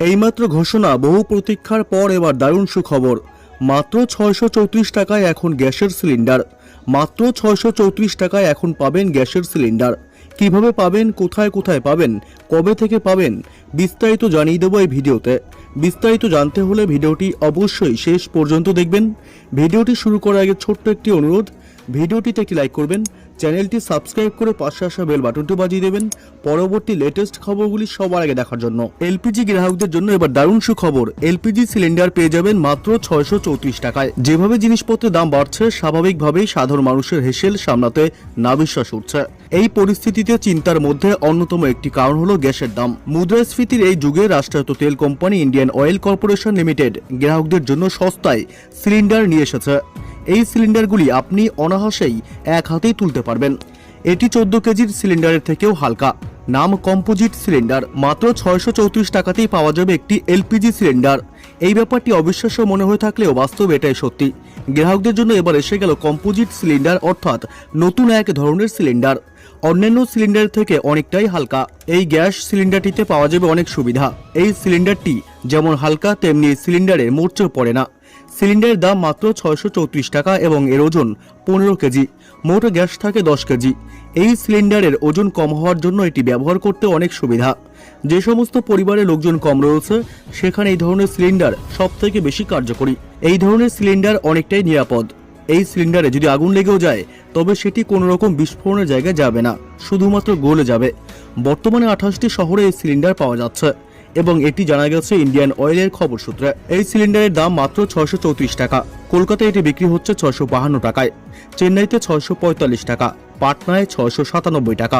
এইমাত্র ঘোষণা, বহু প্রতীক্ষার পর এবার দারুণ সুখবর। মাত্র 634 টাকায় এখন গ্যাসের সিলিন্ডার। মাত্র 634 টাকায় এখন পাবেন গ্যাসের সিলিন্ডার। কিভাবে পাবেন, কোথায় কোথায় পাবেন, কবে থেকে পাবেন, বিস্তারিত জানিয়ে দেবো এই ভিডিওতে। বিস্তারিত জানতে হলে ভিডিওটি অবশ্যই শেষ পর্যন্ত দেখবেন। ভিডিওটি শুরু করার আগে ছোট্ট একটি অনুরোধ, ভিডিওটিতে একটি লাইক করবেন, চ্যানেলটি সাবস্ক্রাইব করে পাশে আসা বেল বাটনটি বাজিয়ে দেবেন পরবর্তী লেটেস্ট খবরগুলি সবার আগে দেখার জন্য। এলপিজি গ্রাহকদের জন্য এবার দারুণ সুখবর, এলপিজি সিলিন্ডার পেয়ে যাবেন মাত্র 634 টাকায়। যেভাবে জিনিসপত্রের দাম বাড়ছে, স্বাভাবিকভাবেই সাধারণ মানুষের হেসেল সামলাতে নাবিশ্বাস উঠছে। এই পরিস্থিতিতে চিন্তার মধ্যে অন্যতম একটি কারণ হলো গ্যাসের দাম। মুদ্রাস্ফীতির এই যুগে রাষ্ট্রায়ত্ত তেল company Indian oil corporation limited গ্রাহকদের জন্য সস্তায় সিলিন্ডার নিয়ে এসেছে। এই সিলিন্ডারগুলি আপনি অনায়াসেই এক হাতেই তুলতে পারবেন। এটি 14 কেজির সিলিন্ডারের থেকেও হালকা। নাম কম্পোজিট সিলিন্ডার। মাত্র 634 টাকাতেই পাওয়া যাবে একটি এলপিজি সিলিন্ডার। এই ব্যাপারটি অবিশ্বাস্য মনে হয়ে থাকলেও বাস্তবে এটাই সত্যি। গ্রাহকদের জন্য এবার এসে গেল কম্পোজিট সিলিন্ডার, অর্থাৎ নতুন এক ধরনের সিলিন্ডার। অন্যান্য সিলিন্ডার থেকে অনেকটাই হালকা। এই গ্যাস সিলিন্ডারটিতে পাওয়া যাবে অনেক সুবিধা। এই সিলিন্ডারটি যেমন হালকা, তেমনি সিলিন্ডারে মরচে পড়ে না। সিলিন্ডারের দাম মাত্র 634 টাকা এবং এর ওজন 15 কেজি। মোট গ্যাস থাকে 10 কেজি। এই সিলিন্ডারের ওজন কম হওয়ার জন্য এটি ব্যবহার করতে অনেক সুবিধা। যে সমস্ত পরিবারের লোকজন কম রয়েছে, সেখানে এই ধরনের সিলিন্ডার সবথেকে বেশি কার্যকরী। এই ধরনের সিলিন্ডার অনেকটাই নিরাপদ। এই সিলিন্ডারে যদি আগুন লেগেও যায়, তবে সেটি কোনো রকম বিস্ফোরণের জায়গায় যাবে না, শুধুমাত্র গলে যাবে। বর্তমানে 28টি শহরে এই সিলিন্ডার পাওয়া যাচ্ছে এবং এটি জানা গেছে ইন্ডিয়ান অয়েলের খবর সূত্রে। এই সিলিন্ডারের দাম মাত্র 634 টাকা। কলকাতায় এটি বিক্রি হচ্ছে 652 টাকায়, চেন্নাইতে 645 টাকা, পাটনায় 697 টাকা,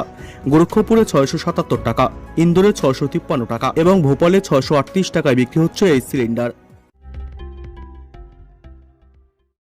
গোরক্ষপুরে 677 টাকা, ইন্দোরে 653 টাকা এবং ভোপালে 638 টাকায় বিক্রি হচ্ছে এই সিলিন্ডার।